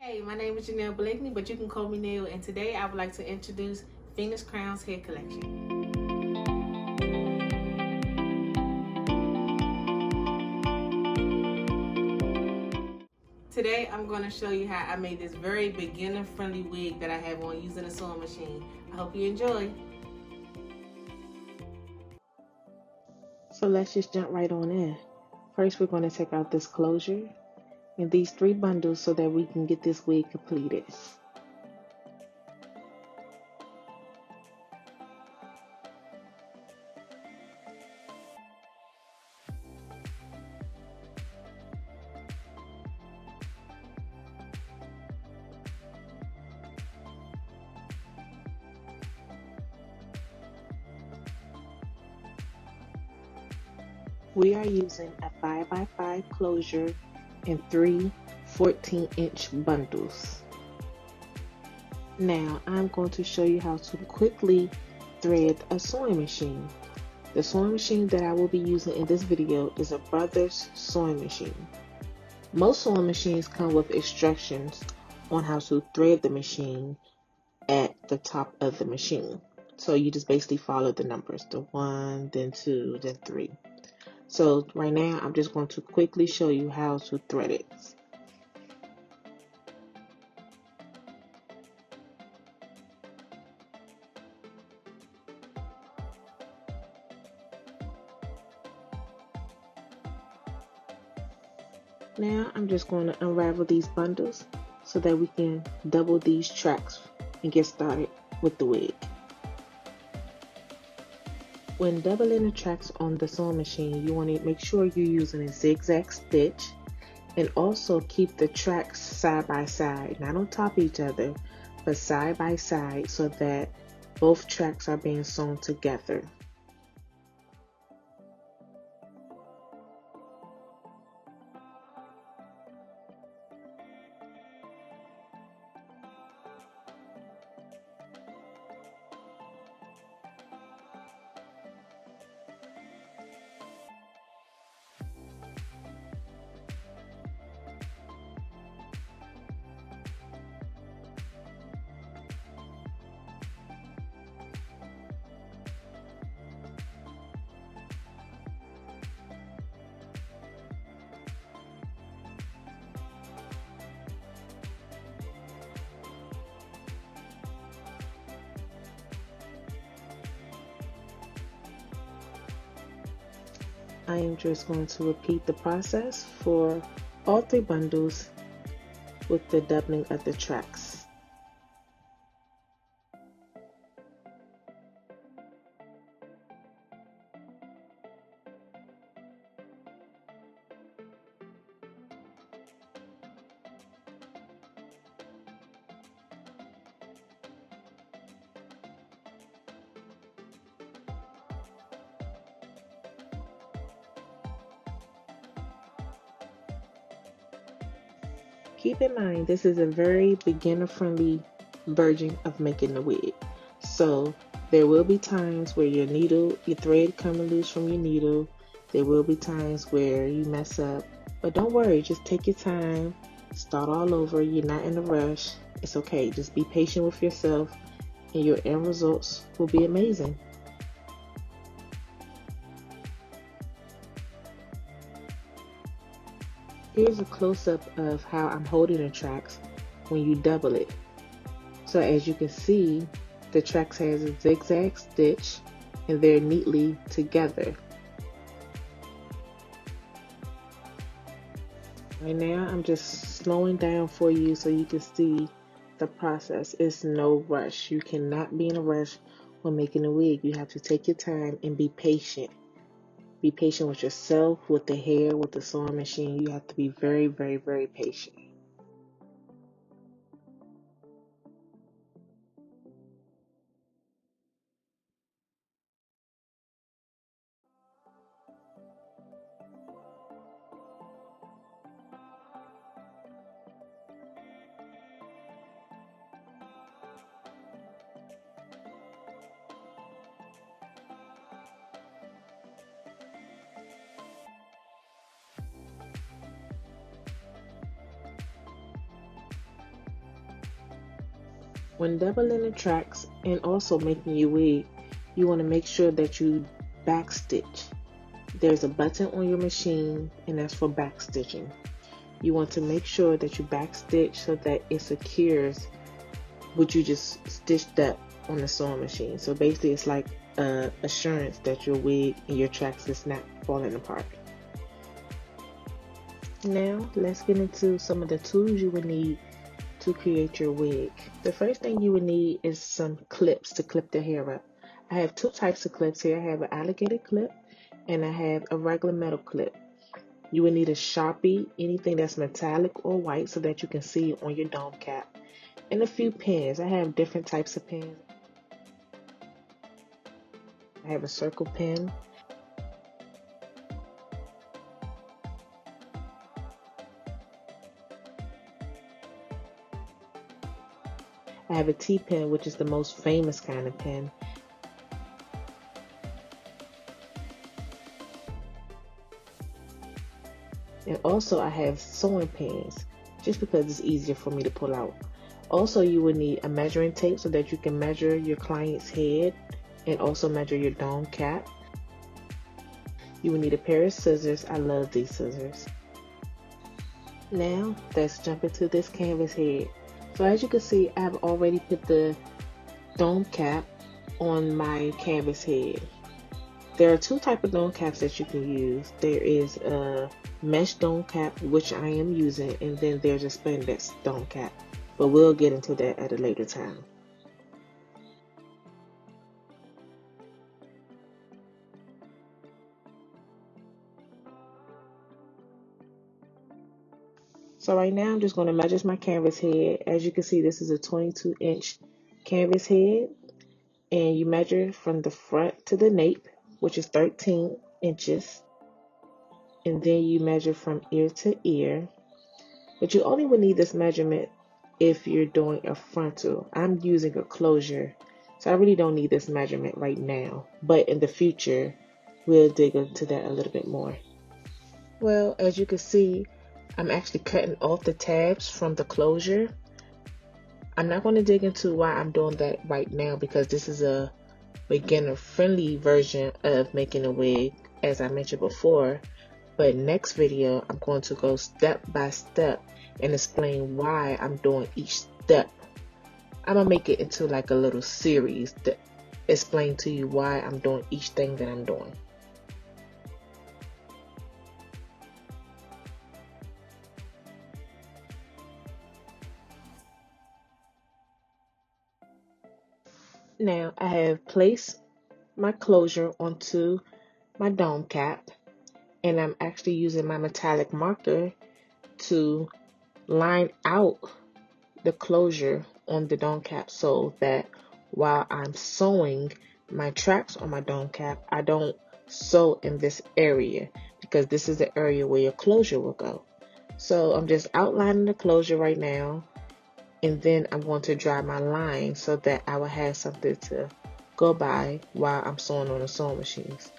Hey, my name is Janelle Blakeney, but you can call me Nail, and today I would like to introduce Phoenix Crowns Hair Collection. Today I'm going to show you how I made this very beginner-friendly wig that I have on using a sewing machine. I hope you enjoy. So let's just jump right on in. First, we're going to take out this closure and these 3 bundles so that we can get this wig completed. We are using a 5x5 closure and 3 14-inch bundles. Now I'm going to show you how to quickly thread a sewing machine. The sewing machine that I will be using in this video is a Brothers sewing machine. Most sewing machines come with instructions on how to thread the machine at the top of the machine. So you just basically follow the numbers, the 1, then 2, then 3. So right now I'm just going to quickly show you how to thread it. Now I'm just going to unravel these bundles so that we can double these tracks and get started with the wig. When doubling the tracks on the sewing machine, you want to make sure you're using a zigzag stitch and also keep the tracks side by side, not on top of each other, but side by side so that both tracks are being sewn together. I am just going to repeat the process for all 3 bundles with the doubling of the tracks. Keep in mind, this is a very beginner-friendly version of making the wig. So there will be times where your thread coming loose from your needle. There will be times where you mess up. But don't worry, just take your time. Start all over. You're not in a rush. It's okay. Just be patient with yourself and your end results will be amazing. Here's a close-up of how I'm holding the tracks when you double it. So as you can see, the tracks has a zigzag stitch and they're neatly together. Right now I'm just slowing down for you so you can see the process. It's no rush. You cannot be in a rush when making a wig. You have to take your time and be patient. Be patient with yourself, with the hair, with the sewing machine. You have to be very, very, very patient. When doubling the tracks and also making your wig, you want to make sure that you backstitch. There's a button on your machine and that's for backstitching. You want to make sure that you backstitch so that it secures what you just stitched up on the sewing machine. So basically it's like assurance that your wig and your tracks is not falling apart. Now let's get into some of the tools you would need to create your wig. The first thing you would need is some clips to clip the hair up. I have two types of clips here. I have an alligator clip and I have a regular metal clip. You would need a Sharpie, anything that's metallic or white so that you can see on your dome cap, and a few pens. I have different types of pens. I have a circle pen. I have a T-pen, which is the most famous kind of pen. And also I have sewing pins, just because it's easier for me to pull out. Also, you would need a measuring tape so that you can measure your client's head and also measure your dome cap. You would need a pair of scissors. I love these scissors. Now, let's jump into this canvas head. So as you can see, I've already put the dome cap on my canvas head. There are two types of dome caps that you can use. There is a mesh dome cap, which I am using, and then there's a spandex dome cap. But we'll get into that at a later time. So right now I'm just going to measure my canvas head. As you can see, this is a 22-inch canvas head. And you measure from the front to the nape, which is 13 inches. And then you measure from ear to ear. But you only would need this measurement if you're doing a frontal. I'm using a closure, so I really don't need this measurement right now. But in the future, we'll dig into that a little bit more. Well, as you can see, I'm actually cutting off the tabs from the closure. I'm not going to dig into why I'm doing that right now because this is a beginner-friendly version of making a wig, as I mentioned before. But next video, I'm going to go step by step and explain why I'm doing each step. I'm going to make it into like a little series that explain to you why I'm doing each thing that I'm doing. Now I have placed my closure onto my dome cap, and I'm actually using my metallic marker to line out the closure on the dome cap so that while I'm sewing my tracks on my dome cap, I don't sew in this area because this is the area where your closure will go. So I'm just outlining the closure right now, and then I'm going to draw my line so that I will have something to go by while I'm sewing on the sewing machines.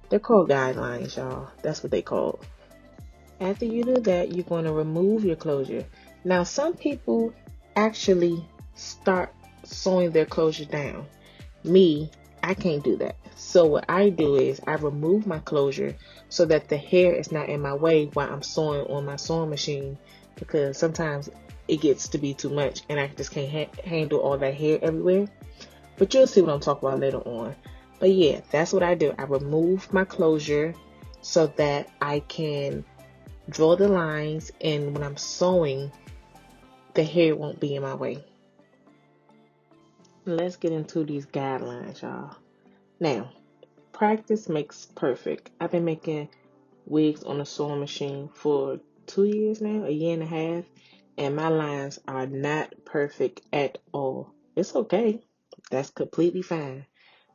They're called guidelines, y'all. That's what they call. After you do that, you're going to remove your closure. Now, some people actually start sewing their closure down. Me, I can't do that. So what I do is I remove my closure so that the hair is not in my way while I'm sewing on my sewing machine, because sometimes it gets to be too much and I just can't handle all that hair everywhere. But you'll see what I'm talking about later on. But yeah, that's what I do. I remove my closure so that I can draw the lines, and when I'm sewing, the hair won't be in my way. Let's get into these guidelines, y'all. Now, practice makes perfect. I've been making wigs on a sewing machine for 2 years now, a year and a half, and my lines are not perfect at all. It's okay. That's completely fine.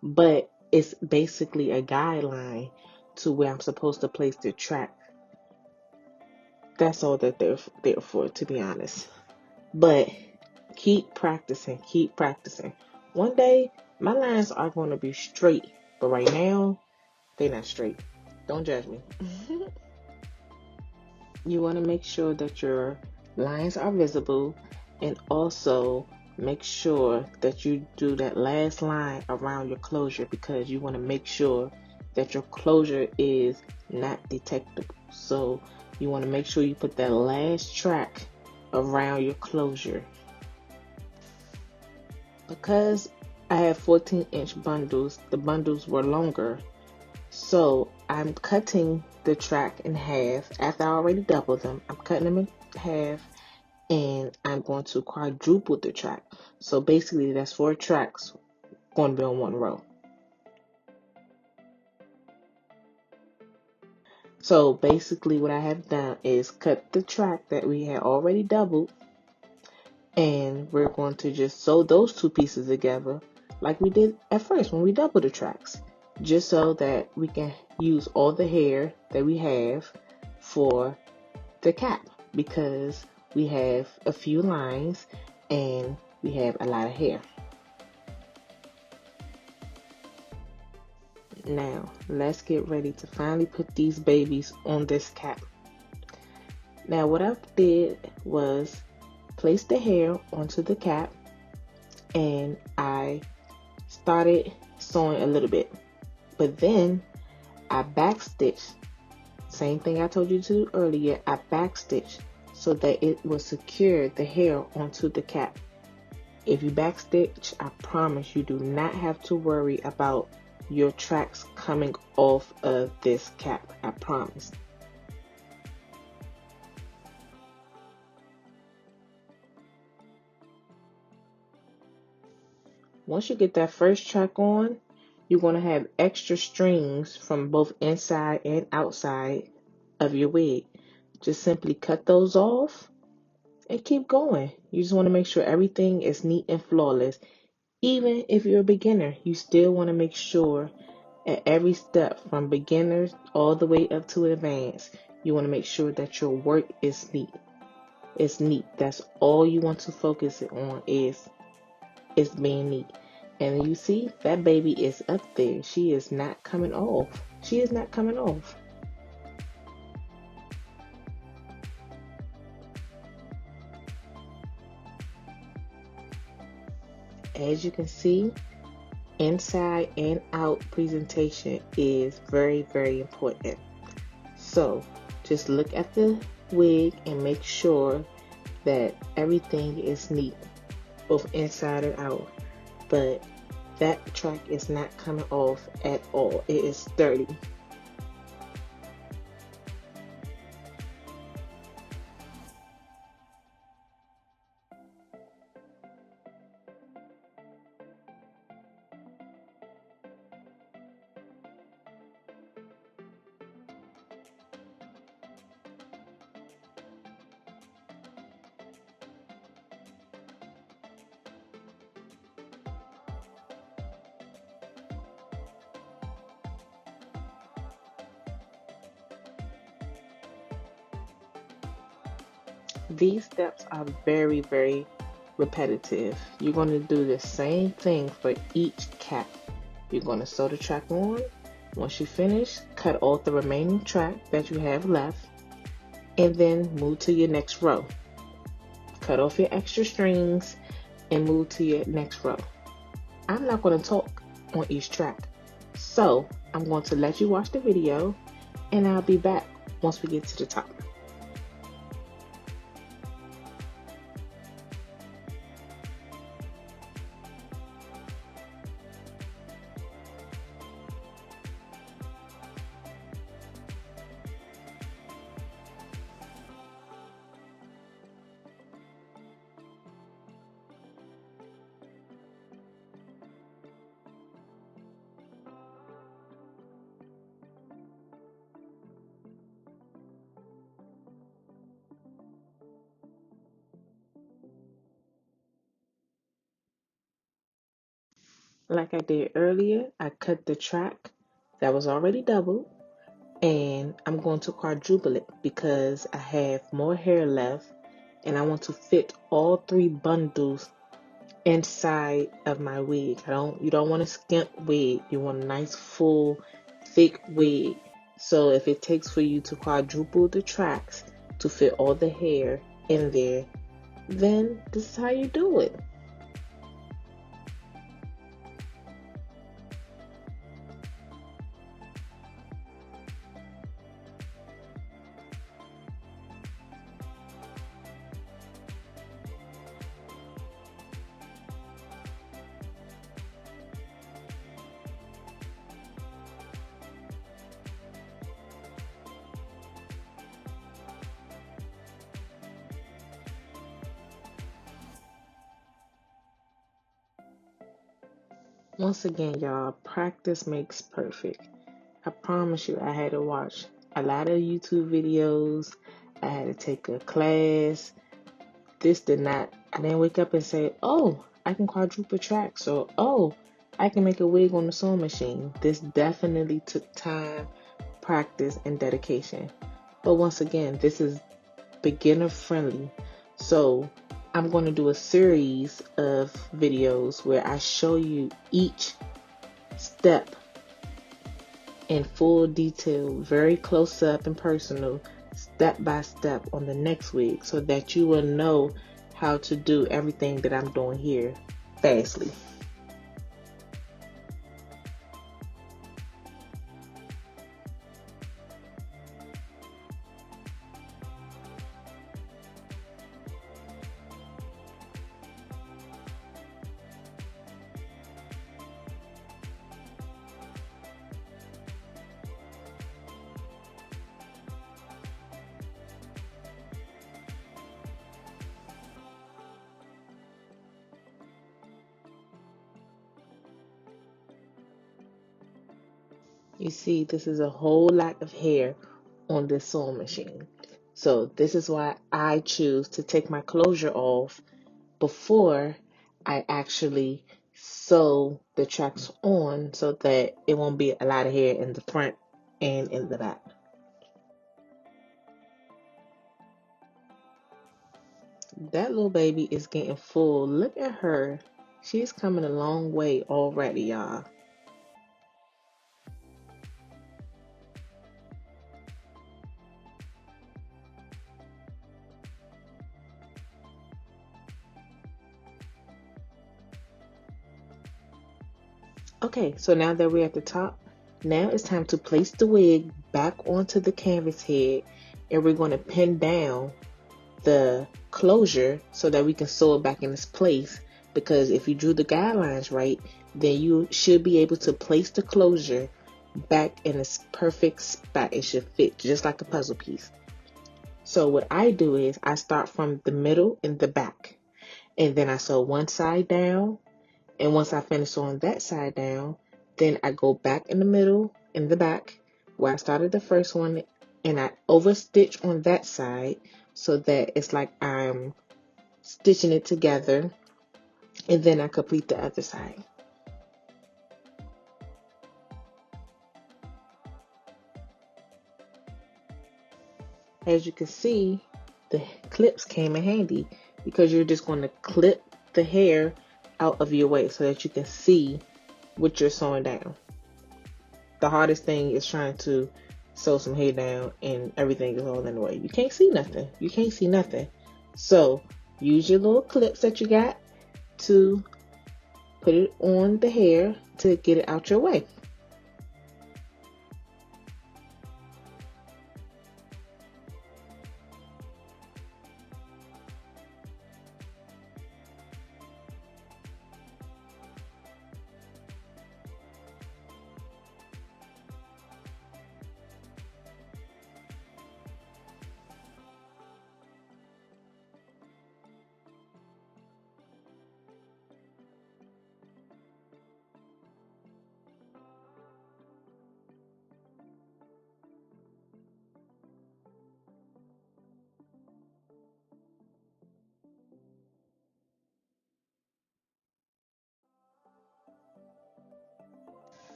But it's basically a guideline to where I'm supposed to place the track. That's all that they're there for, to be honest. But keep practicing, keep practicing. One day, my lines are going to be straight, but right now, they're not straight. Don't judge me. You want to make sure that your lines are visible, and also make sure that you do that last line around your closure, because you want to make sure that your closure is not detectable. So you want to make sure you put that last track around your closure. Because I have 14-inch bundles, the bundles were longer. So I'm cutting the track in half. After I already doubled them, I'm cutting them in half, and I'm going to quadruple the track. So basically that's 4 tracks going to be on one row. So basically what I have done is cut the track that we had already doubled, and we're going to just sew those 2 pieces together like we did at first when we doubled the tracks, just so that we can use all the hair that we have for the cap, because we have a few lines and we have a lot of hair. Now let's get ready to finally put these babies on this cap. Now what I did was place the hair onto the cap, and I started sewing a little bit, but then I backstitched. Same thing I told you to do earlier. I backstitched so that it will secure the hair onto the cap. If you backstitch, I promise you do not have to worry about your tracks coming off of this cap. I promise. Once you get that first track on, you're going to have extra strings from both inside and outside of your wig. Just simply cut those off and keep going. You just want to make sure everything is neat and flawless. Even if you're a beginner, you still want to make sure at every step, from beginners all the way up to advanced, you want to make sure that your work is neat. It's neat. That's all you want to focus it on, is being neat. And you see, that baby is up there. She is not coming off. She is not coming off. As you can see, inside and out presentation is very, very important. So just look at the wig and make sure that everything is neat, both inside and out. But that track is not coming off at all. It is sturdy. These steps are very, very repetitive. You're going to do the same thing for each cap. You're going to sew the track on. Once you finish, cut off the remaining track that you have left, and then move to your next row. Cut off your extra strings and move to your next row. I'm not going to talk on each track, so I'm going to let you watch the video, and I'll be back once we get to the top. Like I did earlier, I cut the track that was already doubled, and I'm going to quadruple it because I have more hair left, and I want to fit all 3 bundles inside of my wig. You don't want a skimp wig. You want a nice, full, thick wig. So if it takes for you to quadruple the tracks to fit all the hair in there, then this is how you do it. Once again, y'all, practice makes perfect. I promise you, I had to watch a lot of YouTube videos. I had to take a class. This did not, I didn't wake up and say, oh, I can quadruple tracks, or oh, I can make a wig on the sewing machine. This definitely took time, practice, and dedication. But once again, this is beginner friendly. So I'm going to do a series of videos where I show you each step in full detail, very close up and personal, step by step on the next week, so that you will know how to do everything that I'm doing here fastly. You see, this is a whole lot of hair on this sewing machine. So this is why I choose to take my closure off before I actually sew the tracks on, so that it won't be a lot of hair in the front and in the back. That little baby is getting full. Look at her. She's coming a long way already, y'all. Okay, so now that we're at the top, now it's time to place the wig back onto the canvas head, and we're going to pin down the closure so that we can sew it back in its place. Because if you drew the guidelines right, then you should be able to place the closure back in its perfect spot. It should fit just like a puzzle piece. So what I do is I start from the middle and the back, and then I sew one side down, and once I finish on that side down, then I go back in the middle in the back where I started the first one, and I overstitch on that side so that it's like I'm stitching it together, and then I complete the other side. As you can see, the clips came in handy because you're just going to clip the hair out of your way so that you can see what you're sewing down. The hardest thing is trying to sew some hair down and everything is all in the way. You can't see nothing. You can't see nothing. So use your little clips that you got to put it on the hair to get it out your way.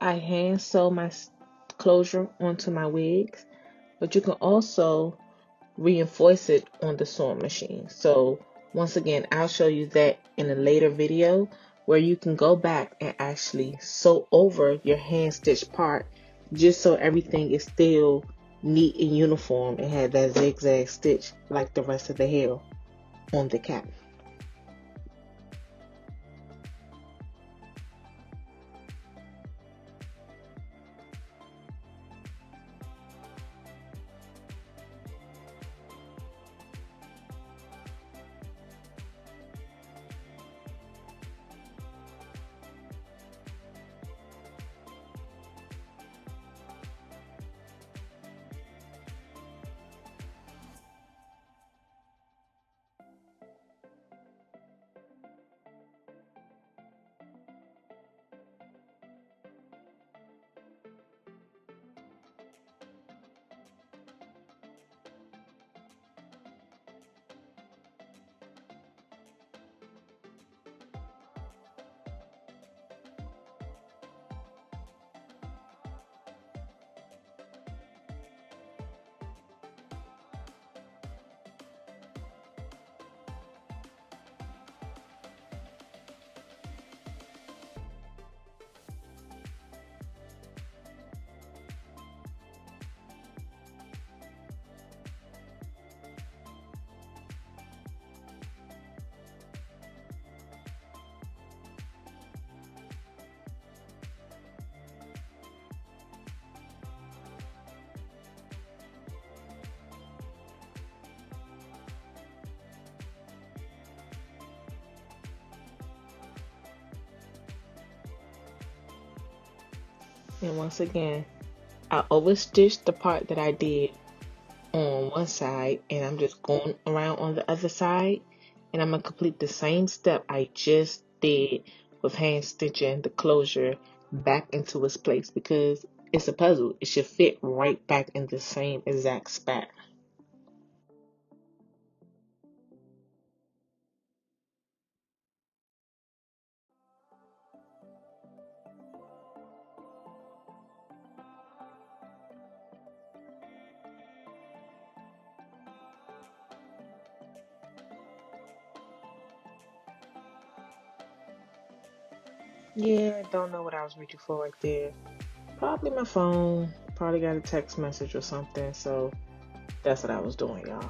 I hand sew my closure onto my wigs, but you can also reinforce it on the sewing machine. So once again, I'll show you that in a later video where you can go back and actually sew over your hand stitched part, just so everything is still neat and uniform and have that zigzag stitch like the rest of the hair on the cap. And once again, I overstitched the part that I did on one side, and I'm just going around on the other side, and I'm going to complete the same step I just did with hand stitching the closure back into its place, because it's a puzzle. It should fit right back in the same exact spot. Yeah, don't know what I was reaching for right there. Probably my phone. Probably got a text message or something. So that's what I was doing, y'all.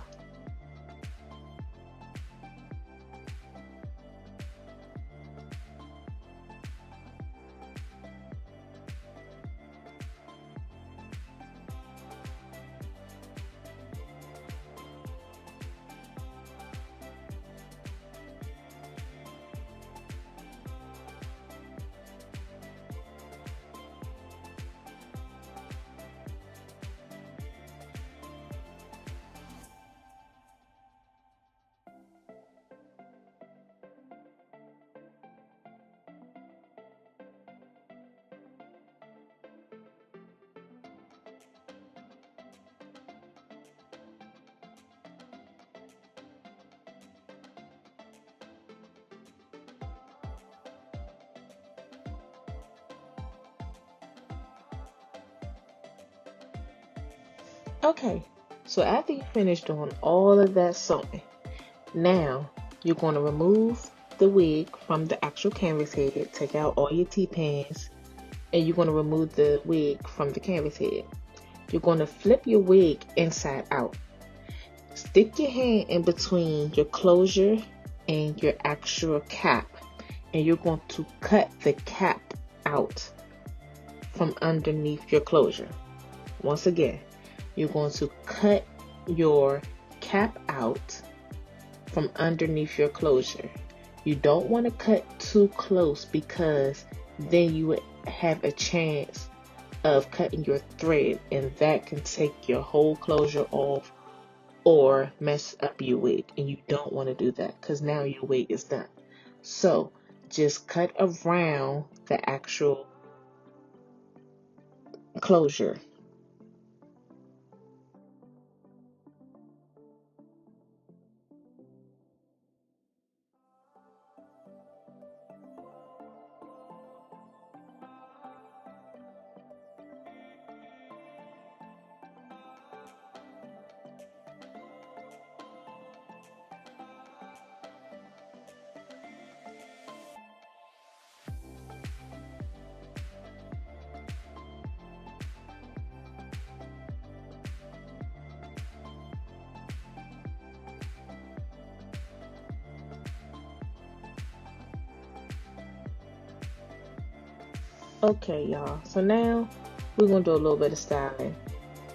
Okay, so after you finish doing all of that sewing, now you're going to remove the wig from the actual canvas head, take out all your T-pins, and you're going to remove the wig from the canvas head. You're going to flip your wig inside out. Stick your hand in between your closure and your actual cap, and you're going to cut the cap out from underneath your closure. Once again, you're going to cut your cap out from underneath your closure. You don't want to cut too close, because then you would have a chance of cutting your thread, and that can take your whole closure off or mess up your wig, and you don't want to do that, because now your wig is done. So just cut around the actual closure. Okay, y'all, so now we're going to do a little bit of styling.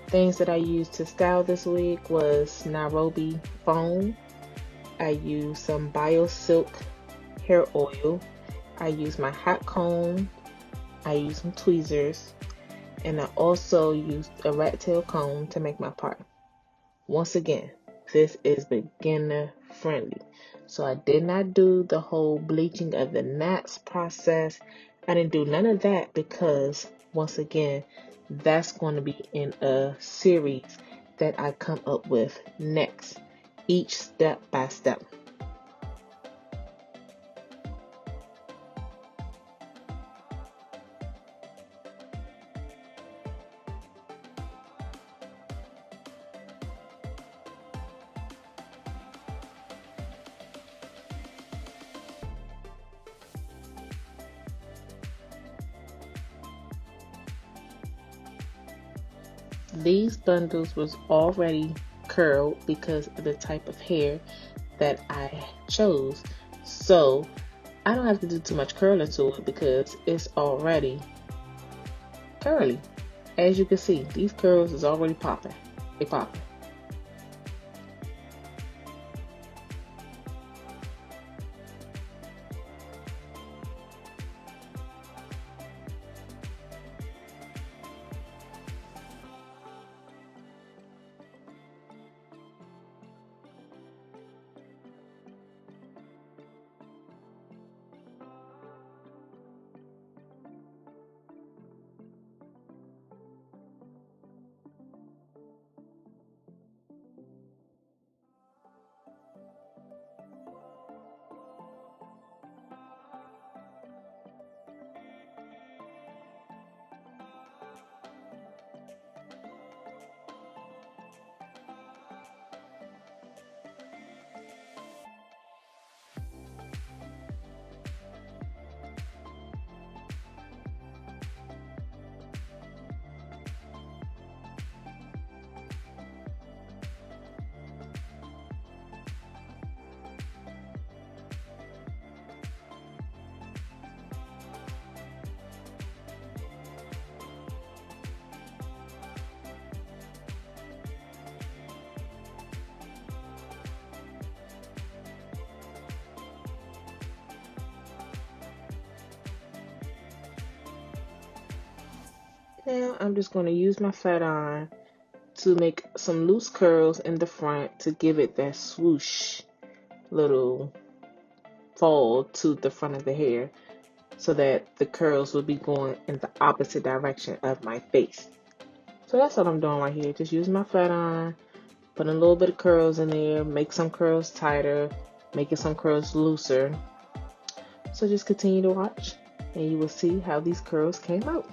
Things that I used to style this wig was Nairobi foam. I used some BioSilk hair oil. I used my hot comb. I used some tweezers. And I also used a rat tail comb to make my part. Once again, this is beginner friendly. So I did not do the whole bleaching of the knots process. I didn't do none of that, because once again, that's going to be in a series that I come up with next, each step by step. These bundles was already curled because of the type of hair that I chose. So I don't have to do too much curling to it, because it's already curly. As you can see, these curls is already popping. They popping. Now I'm just going to use my flat iron to make some loose curls in the front to give it that swoosh little fall to the front of the hair, so that the curls will be going in the opposite direction of my face. So that's what I'm doing right here. Just using my flat iron, putting a little bit of curls in there, make some curls tighter, making some curls looser. So just continue to watch and you will see how these curls came out.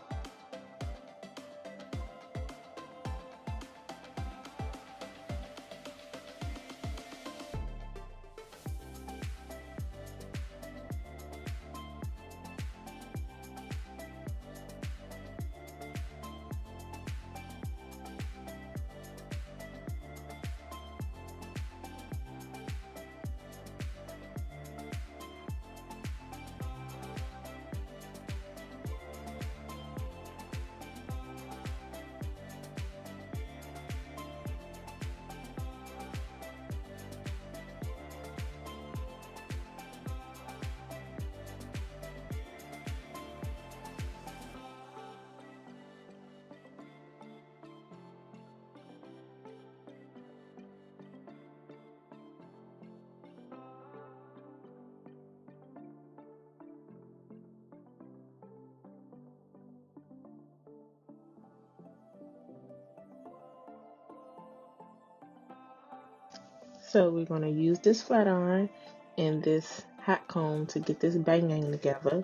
So we're going to use this flat iron and this hot comb to get this banging together.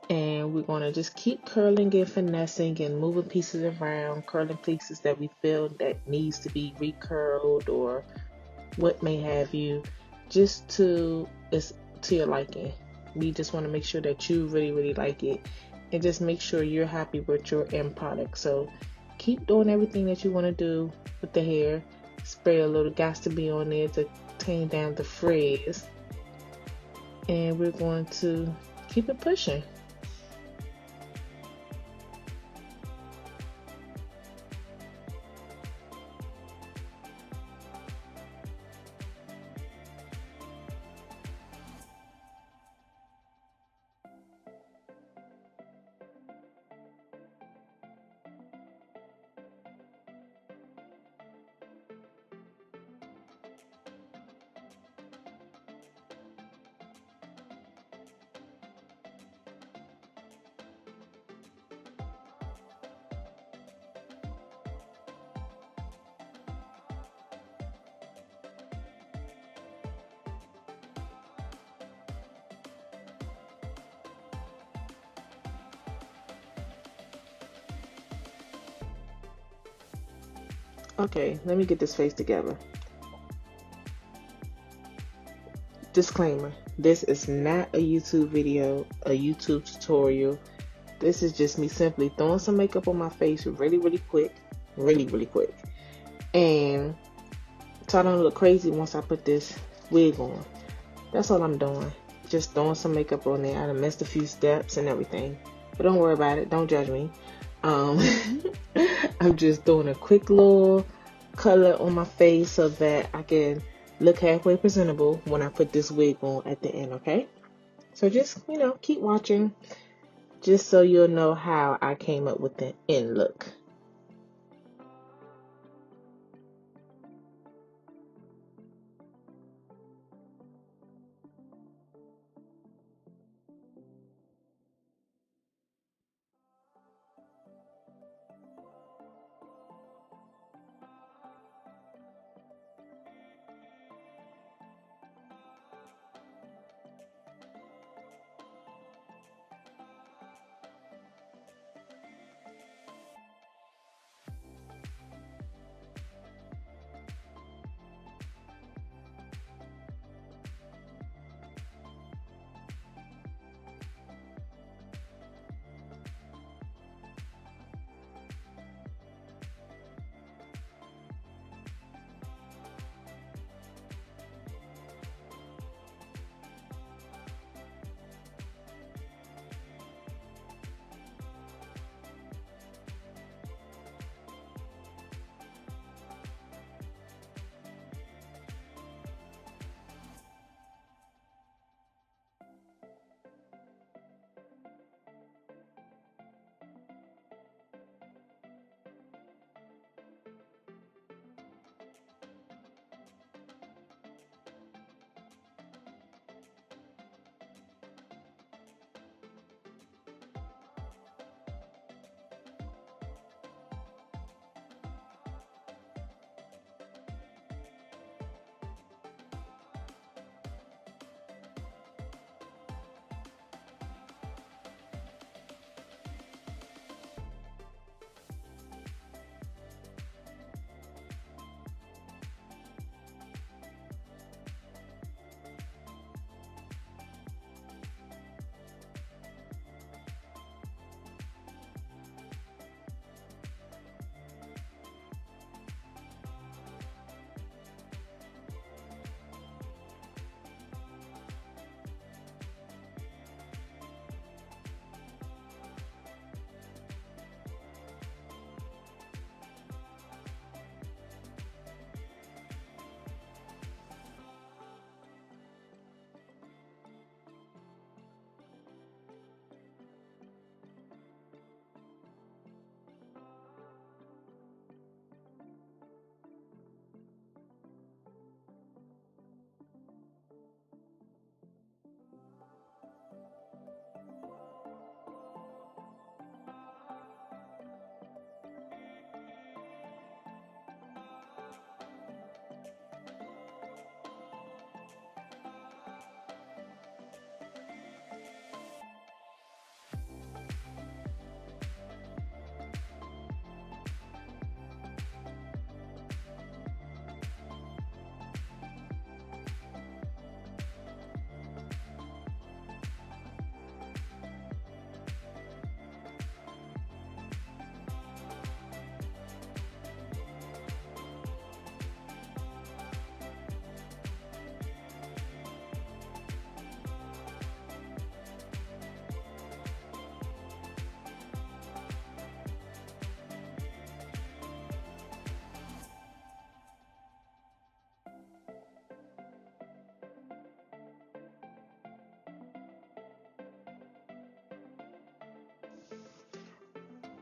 And we're going to just keep curling and finessing and moving pieces around, curling pieces that we feel that needs to be recurled or what may have you, just to your liking. We just want to make sure that you really like it, and just make sure you're happy with your end product. So keep doing everything that you want to do with the hair. Spray a little gas to be on there to tame down the frizz, and we're going to keep it pushing. Okay, let me get this face together. Disclaimer, this is not a YouTube video, a YouTube tutorial. This is just me simply throwing some makeup on my face really quick, really quick. And so I don't look crazy once I put this wig on. That's all I'm doing. Just throwing some makeup on there. I done missed a few steps and everything. But don't worry about it. Don't judge me. I'm just doing a quick little color on my face so that I can look halfway presentable when I put this wig on at the end, okay? So just, keep watching just so you'll know how I came up with the end look.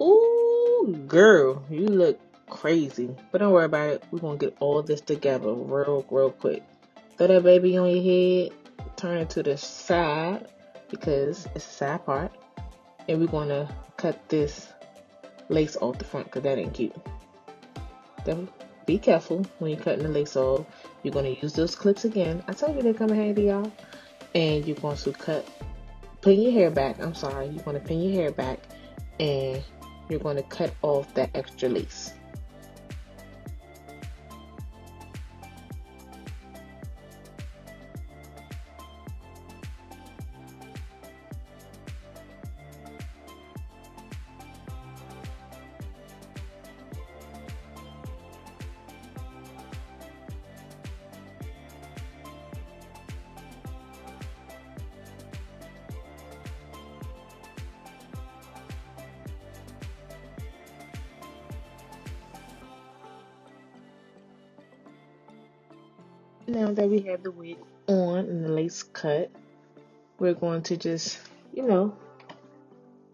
Ooh, girl, you look crazy. But don't worry about it. We're going to get all this together real quick. Throw that baby on your head. Turn it to the side because it's the side part. And we're going to cut this lace off the front because that ain't cute. Then be careful when you're cutting the lace off. You're going to use those clips again. I told you they come in handy, y'all. And you're going to pin your hair back. I'm sorry. You're going to pin your hair back and you're going to cut off that extra lace. Now that we have the wig on and the lace cut, we're going to just,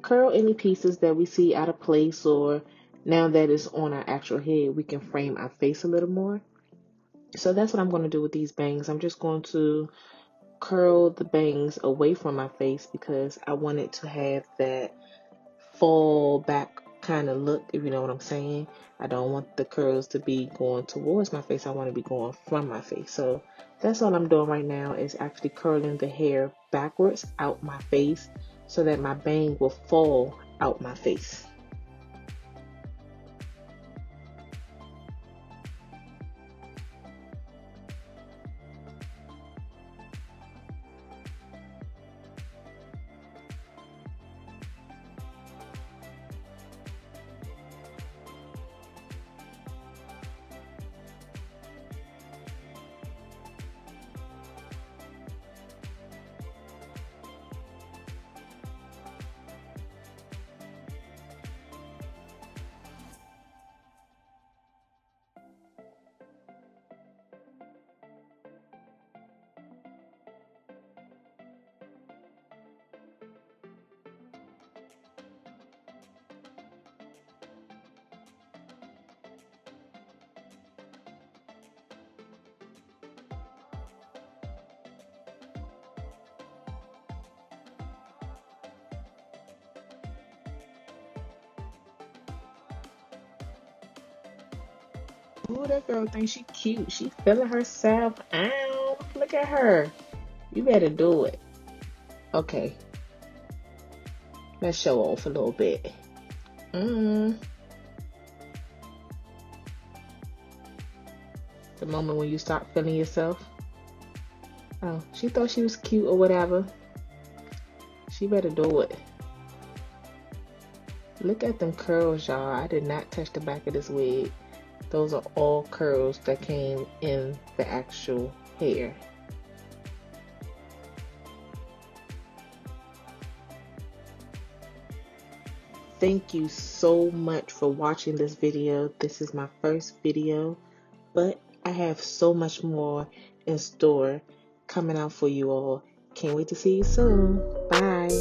curl any pieces that we see out of place, or now that it's on our actual head, we can frame our face a little more. So that's what I'm going to do with these bangs. I'm just going to curl the bangs away from my face because I want it to have that fall back kind of look, if you know what I'm saying. I don't want the curls to be going towards my face. I want to be going from my face. So that's all I'm doing right now, is actually curling the hair backwards out my face so that my bang will fall out my face. Ooh, that girl thinks she cute. She feeling herself out. Look at her. You better do it. Okay, let's show off a little bit. The moment when you start feeling yourself. Oh, she thought she was cute or whatever. She better do it. Look at them curls, y'all. I did not touch the back of this wig. Those are all curls that came in the actual hair. Thank you so much for watching this video. This is my first video, but I have so much more in store coming out for you all. Can't wait to see you soon. Bye.